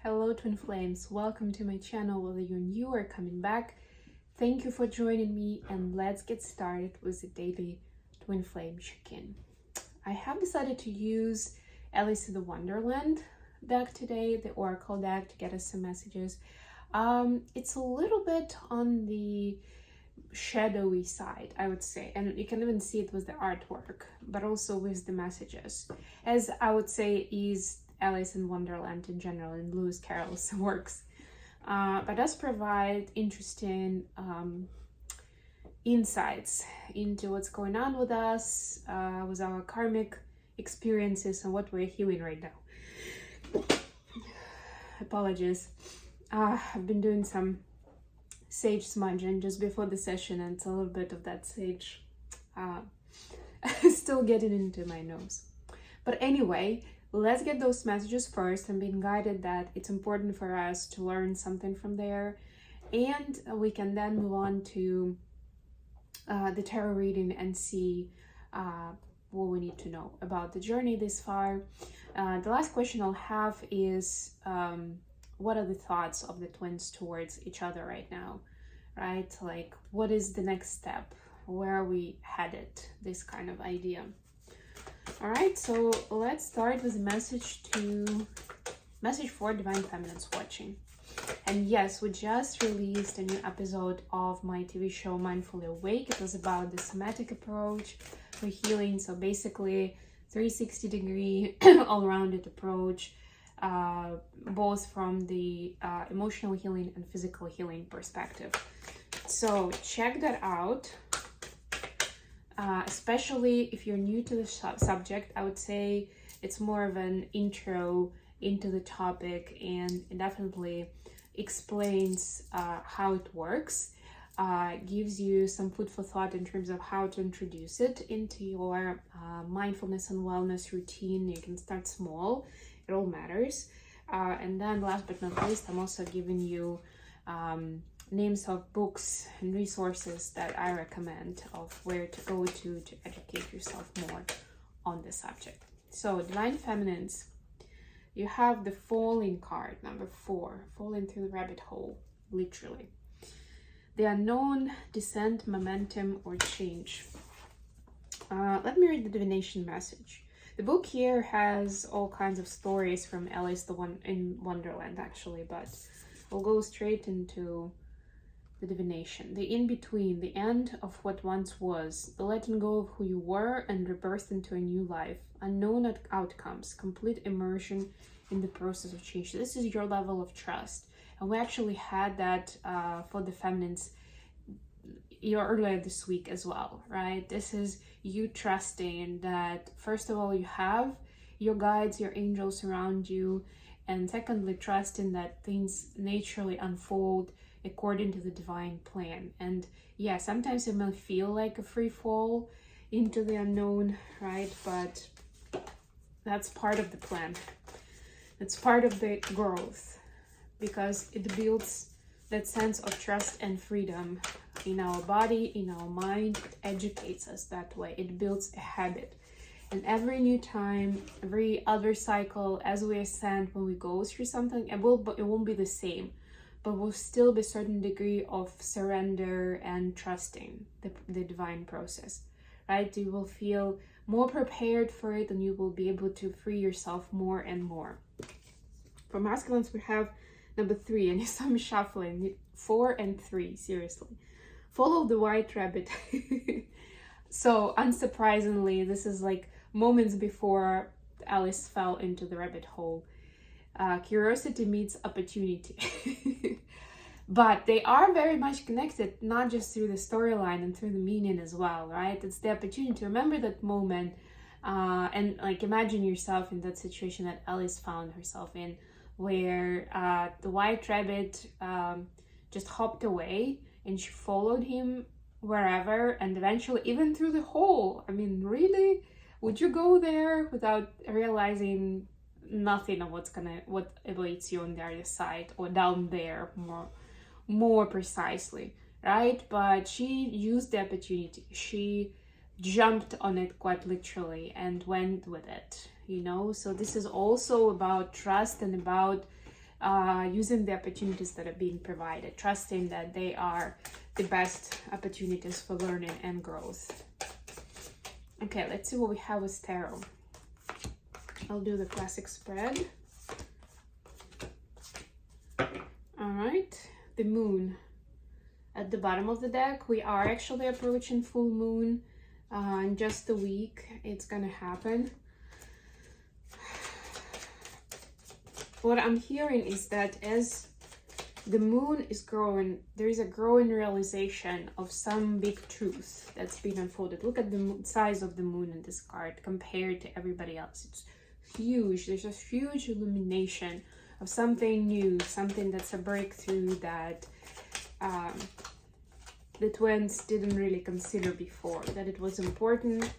Hello twin flames, welcome to my channel. Whether you're new or coming back, thank you for joining me, and let's get started with the daily twin flame check-in. I have decided to use Alice in the Wonderland deck today, the oracle deck, to get us some messages. It's a little bit on the shadowy side, I would say, and you can even see it with the artwork, but also with the messages, as I would say is Alice in Wonderland in general, in Lewis Carroll's works, but does provide interesting insights into what's going on with us, with our karmic experiences, and what we're healing right now. Apologies. I've been doing some sage smudging just before the session, and it's a little bit of that sage still getting into my nose. But anyway, let's get those messages first. I'm being guided that it's important for us to learn something from there, and we can then move on to the tarot reading and see what we need to know about the journey this far. The last question I'll have is what are the thoughts of the twins towards each other right now, right? Like, what is the next step? Where are we headed? This kind of idea. All right, so let's start with a message for Divine Feminines watching. And yes, we just released a new episode of my TV show Mindfully Awake. It was about the somatic approach for healing. So basically 360-degree all-rounded approach, both from the emotional healing and physical healing perspective. So check that out. Especially if you're new to the subject, I would say it's more of an intro into the topic, and it definitely explains how it works, gives you some food for thought in terms of how to introduce it into your mindfulness and wellness routine. You can start small, it all matters. And then last but not least, I'm also giving you names of books and resources that I recommend of where to go to educate yourself more on the subject. So Divine Feminines, you have the Falling card, number 4, falling through the rabbit hole, literally. The unknown, descent, momentum, or change. Let me read the divination message. The book here has all kinds of stories from Alice in Wonderland, actually, but we'll go straight into the divination. The in-between, the end of what once was, the letting go of who you were and rebirth into a new life, unknown outcomes, complete immersion in the process of change. This is your level of trust. And we actually had that for the feminines earlier this week as well, right? This is you trusting that, first of all, you have your guides, your angels around you, and secondly, trusting that things naturally unfold according to the divine plan. And yeah, sometimes it may feel like a free fall into the unknown, right? But that's part of the plan. It's part of the growth, because it builds that sense of trust and freedom in our body, in our mind. It educates us that way. It builds a habit. And every new time, every other cycle, as we ascend, when we go through something, it won't be the same, but will still be a certain degree of surrender and trusting the divine process, right? You will feel more prepared for it, and you will be able to free yourself more and more. For masculines, we have number 3, and some shuffling, 4 and 3, seriously. Follow the white rabbit. So unsurprisingly, this is like moments before Alice fell into the rabbit hole. Curiosity meets opportunity. But they are very much connected, not just through the storyline and through the meaning as well, right? It's the opportunity to remember that moment, and like imagine yourself in that situation that Alice found herself in, where the white rabbit just hopped away, and she followed him wherever, and eventually even through the hole. I mean, really? Would you go there without realizing nothing of what awaits you on the other side, or down there more precisely, right? But she used the opportunity. She jumped on it quite literally and went with it, you know? So this is also about trust and about using the opportunities that are being provided, trusting that they are the best opportunities for learning and growth. Okay, let's see what we have with tarot. I'll do the classic spread. All right, the moon at the bottom of the deck. We are actually approaching full moon in just a week. It's gonna happen. What I'm hearing is that as the moon is growing, there is a growing realization of some big truth that's been unfolded. Look at the size of the moon in this card compared to everybody else. It's huge. There's a huge illumination of something new, something that's a breakthrough that the twins didn't really consider before, that it was important,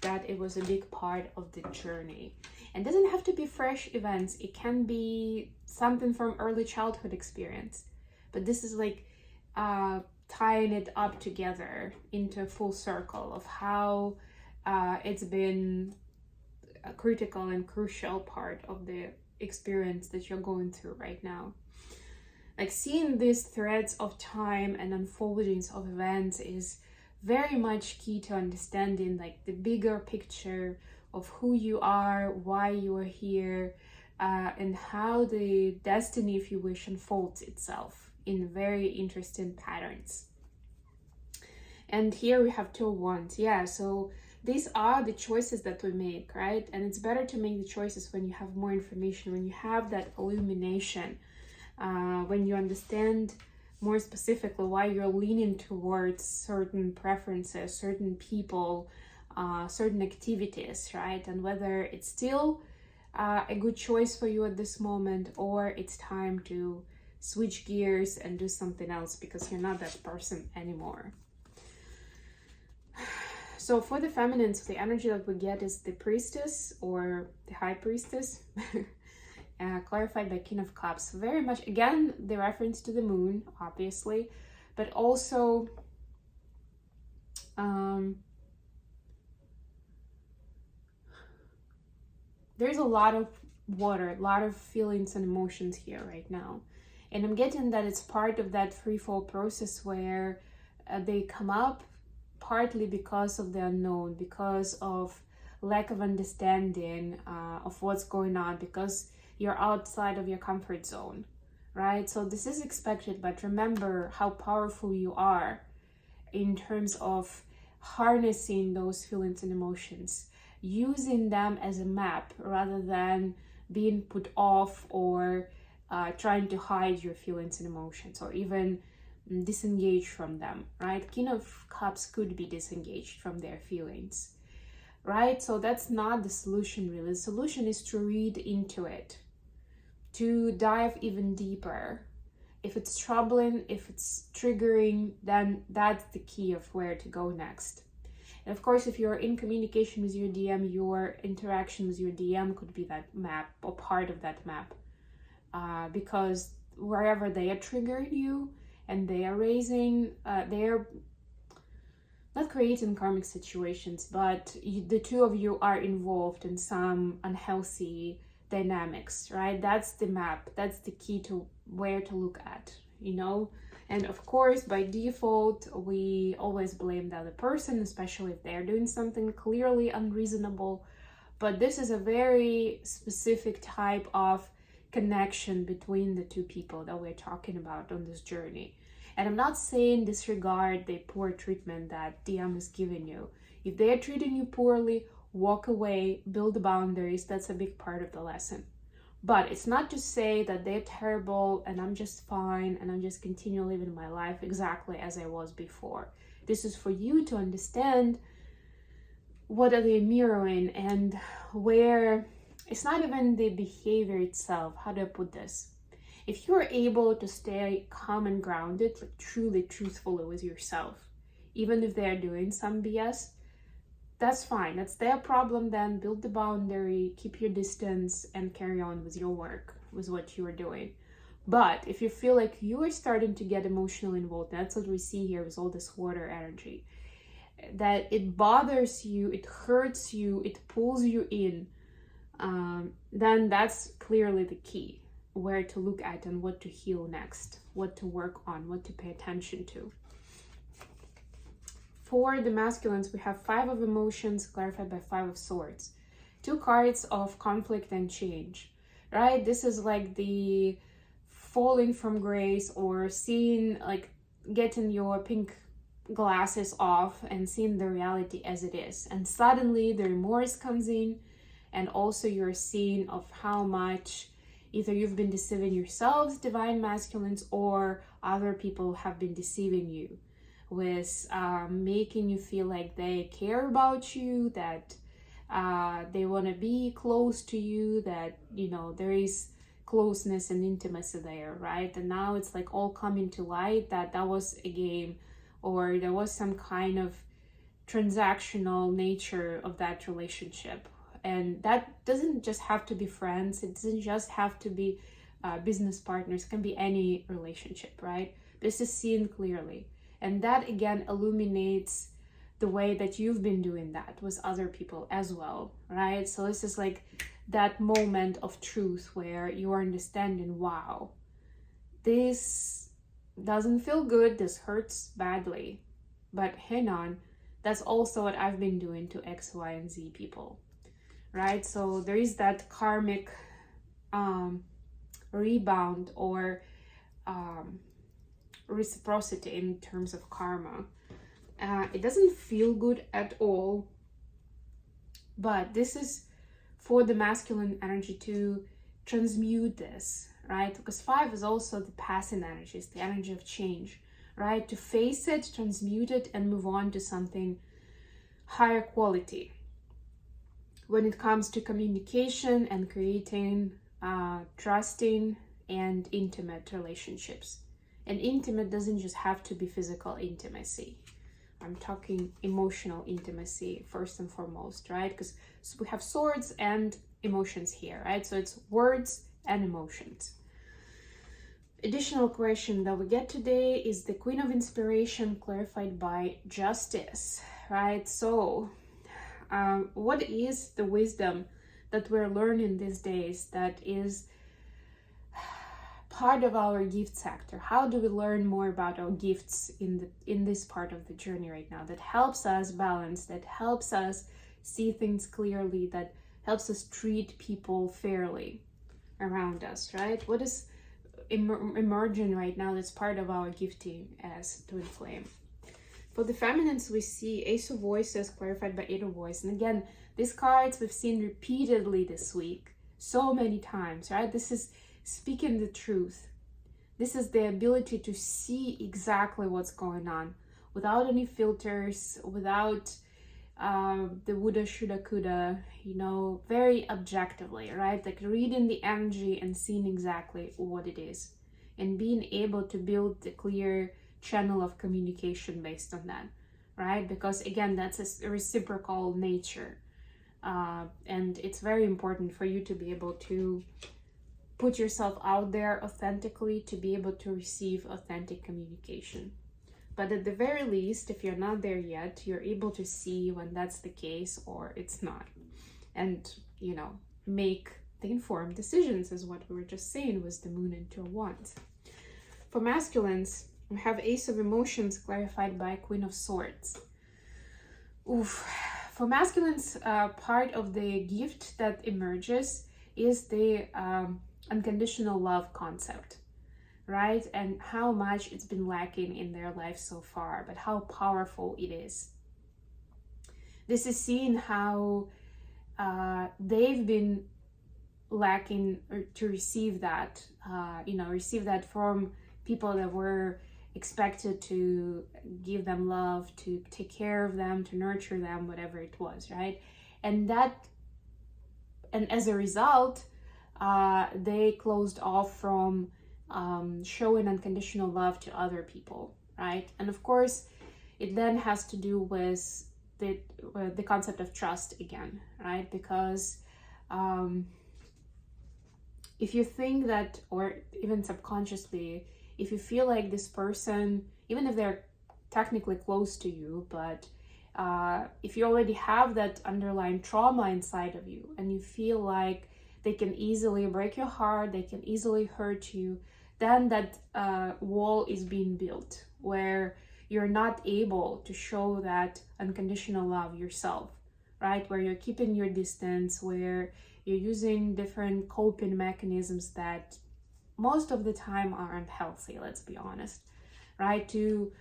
that it was a big part of the journey. And doesn't have to be fresh events. It can be something from early childhood experience. But this is like tying it up together into a full circle of how it's been a critical and crucial part of the experience that you're going through right now. Like seeing these threads of time and unfoldings of events is very much key to understanding like the bigger picture of who you are, why you are here, and how the destiny, if you wish, unfolds itself in very interesting patterns. And here we have Two of Wands. Yeah, so these are the choices that we make, right? And it's better to make the choices when you have more information, when you have that illumination, when you understand more specifically why you're leaning towards certain preferences, certain people, certain activities, right? And whether it's still a good choice for you at this moment, or it's time to switch gears and do something else because you're not that person anymore. So for the feminines, the energy that we get is the Priestess or the High Priestess, clarified by King of Cups. Very much, again, the reference to the moon, obviously, but also there's a lot of water, a lot of feelings and emotions here right now. And I'm getting that it's part of that freefall process where they come up partly because of the unknown, because of lack of understanding of what's going on, because you're outside of your comfort zone, right? So this is expected, but remember how powerful you are in terms of harnessing those feelings and emotions, using them as a map rather than being put off or trying to hide your feelings and emotions, or even disengage from them, right? King of Cups could be disengaged from their feelings, right? So that's not the solution really. The solution is to read into it, to dive even deeper. If it's troubling, if it's triggering, then that's the key of where to go next. And of course, if you're in communication with your DM, your interaction with your DM could be that map or part of that map, because wherever they are triggering you and they are raising, they're not creating karmic situations, but the two of you are involved in some unhealthy dynamics, right? That's the map. That's the key to where to look at, you know? And of course, by default, we always blame the other person, especially if they're doing something clearly unreasonable. But this is a very specific type of connection between the two people that we're talking about on this journey. And I'm not saying disregard the poor treatment that DM is giving you. If they're treating you poorly, walk away, build boundaries. That's a big part of the lesson. But it's not to say that they're terrible and I'm just fine and I'm just continue living my life exactly as I was before. This is for you to understand what are they mirroring and where. It's not even the behavior itself. How do I put this? If you're able to stay calm and grounded, like truly truthfully with yourself, even if they're doing some BS, that's fine. That's their problem then. Build the boundary, keep your distance, and carry on with your work, with what you are doing. But if you feel like you are starting to get emotionally involved, that's what we see here with all this water energy, that it bothers you, it hurts you, it pulls you in, then that's clearly the key. where to look at and what to heal next, what to work on, what to pay attention to. For the masculines, we have 5 of emotions clarified by 5 of swords. 2 cards of conflict and change, right? This is like the falling from grace, or seeing, like getting your pink glasses off and seeing the reality as it is. And suddenly the remorse comes in, and also you're seeing of how much either you've been deceiving yourselves, divine masculines, or other people have been deceiving you with making you feel like they care about you, that they want to be close to you, that, you know, there is closeness and intimacy there, right? And now it's like all coming to light that that was a game, or there was some kind of transactional nature of that relationship. And that doesn't just have to be friends, it doesn't just have to be business partners, it can be any relationship, right? This is seen clearly. And that again illuminates the way that you've been doing that with other people as well, right? So this is like that moment of truth where you are understanding, wow, this doesn't feel good, this hurts badly, but hang on, that's also what I've been doing to X, Y, and Z people, right? So there is that karmic rebound or reciprocity in terms of karma. It doesn't feel good at all, but this is for the masculine energy to transmute this, right? Because 5 is also the passing energy, it's the energy of change, right? To face it, transmute it, and move on to something higher quality. When it comes to communication and creating trusting and intimate relationships. And intimate doesn't just have to be physical intimacy. I'm talking emotional intimacy first and foremost, right? Because we have swords and emotions here, right? So it's words and emotions. Additional question that we get today is the Queen of Inspiration clarified by Justice, right? So what is the wisdom that we're learning these days that is part of our gift sector? How do we learn more about our gifts in this part of the journey right now that helps us balance, that helps us see things clearly, that helps us treat people fairly around us, right? What is emerging right now that's part of our gifting as twin flame? For the feminines, we see Ace of Voices clarified by 8 of Voice. And again, these cards we've seen repeatedly this week, so many times, right? This is speaking the truth. This is the ability to see exactly what's going on without any filters, without the woulda, shoulda, coulda, you know, very objectively, right? Like reading the energy and seeing exactly what it is and being able to build a clear channel of communication based on that, right? Because again, that's a reciprocal nature. And it's very important for you to be able to put yourself out there authentically, to be able to receive authentic communication. But at the very least, if you're not there yet, you're able to see when that's the case or it's not. And, you know, make the informed decisions, is what we were just saying with the Moon and 2 of Wands. For masculines, we have Ace of Emotions clarified by Queen of Swords. Oof. For masculines, part of the gift that emerges is the unconditional love concept, right? And how much it's been lacking in their life so far, but how powerful it is. This is seeing how they've been lacking to receive that, receive that from people that were expected to give them love, to take care of them, to nurture them, whatever it was, right? And as a result, they closed off from showing unconditional love to other people, right? And of course, it then has to do with the concept of trust again, right? Because if you think that, or even subconsciously, if you feel like this person, even if they're technically close to you, but if you already have that underlying trauma inside of you and you feel like they can easily break your heart, they can easily hurt you, then that wall is being built where you're not able to show that unconditional love yourself, right? Where you're keeping your distance, where you're using different coping mechanisms that most of the time are unhealthy, let's be honest, right? To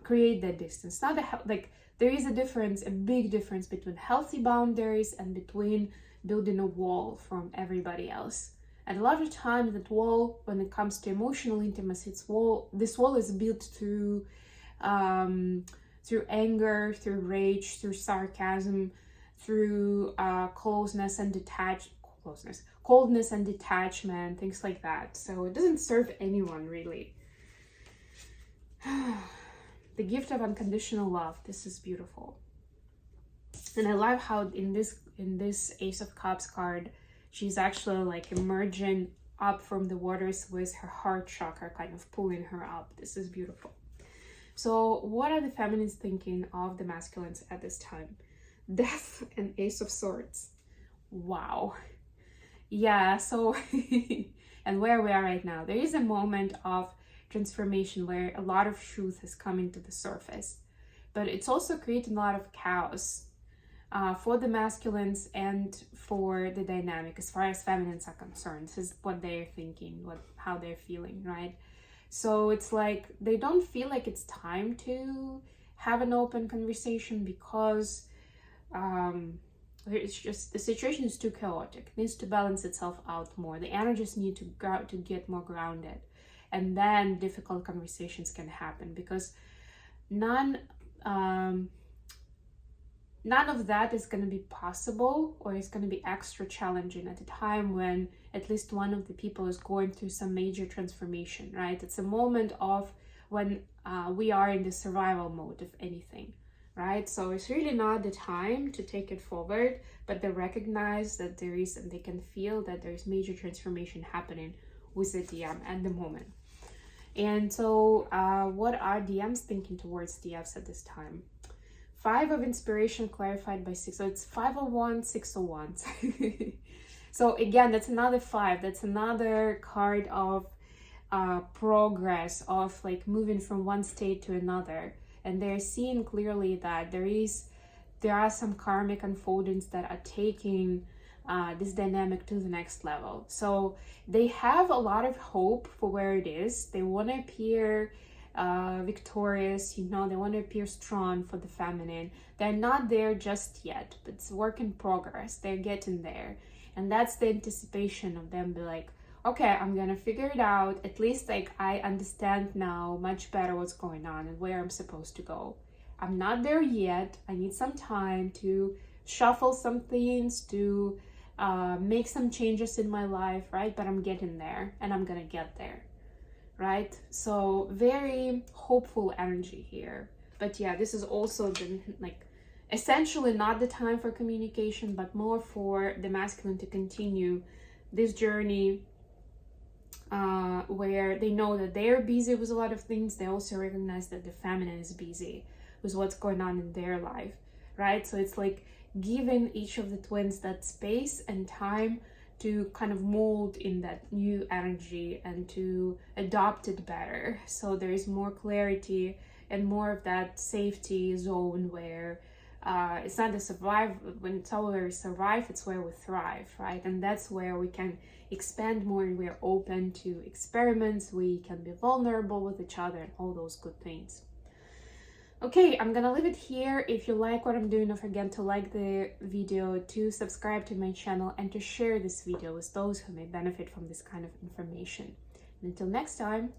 create that distance. Not like there is a difference, a big difference between healthy boundaries and between building a wall from everybody else. And a lot of times that wall, when it comes to emotional intimacy, this wall is built through anger, through rage, through sarcasm, through coldness and detachment, things like that. So it doesn't serve anyone really. The gift of unconditional love. This is beautiful. And I love how in this Ace of Cups card, she's actually like emerging up from the waters with her heart chakra kind of pulling her up. This is beautiful. So what are the feminines thinking of the masculines at this time? Death and Ace of Swords. Wow. Yeah, so and where we are right now, there is a moment of transformation where a lot of truth is coming to the surface, but it's also creating a lot of chaos for the masculines and for the dynamic as far as feminines are concerned. This is what they're thinking, how they're feeling, right? So it's like they don't feel like it's time to have an open conversation because it's just the situation is too chaotic. It needs to balance itself out more. The energies need to get more grounded, and then difficult conversations can happen because none of that is going to be possible, or is going to be extra challenging at a time when at least one of the people is going through some major transformation, right? It's a moment of when we are in the survival mode, if anything, right? So it's really not the time to take it forward, but they recognize that there is, and they can feel that there is major transformation happening with the DM at the moment. And so what are DMs thinking towards DFs at this time? 5 of Inspiration clarified by 6. So it's 501, 601. So again, that's another 5. That's another card of progress, of like moving from one state to another. And they're seeing clearly that there are some karmic unfoldings that are taking this dynamic to the next level. So they have a lot of hope for where it is. They want to appear victorious, they want to appear strong for the feminine. They're not there just yet, but it's work in progress. They're getting there, and that's the anticipation of them be like, okay, I'm gonna figure it out. At least like I understand now much better what's going on and where I'm supposed to go. I'm not there yet. I need some time to shuffle some things, to make some changes in my life, right? But I'm getting there, and I'm gonna get there, right? So very hopeful energy here. But yeah, this is also like essentially not the time for communication, but more for the masculine to continue this journey where they know that they're busy with a lot of things. They also recognize that the feminine is busy with what's going on in their life, right? So it's like giving each of the twins that space and time to kind of mold in that new energy and to adopt it better. So there is more clarity and more of that safety zone where it's not a survive. When it's all where we survive, it's where we thrive, right? And that's where we can expand more, and we're open to experiments. We can be vulnerable with each other and all those good things. Okay, I'm gonna leave it here. If you like what I'm doing, don't forget to like the video, to subscribe to my channel, and to share this video with those who may benefit from this kind of information. And until next time,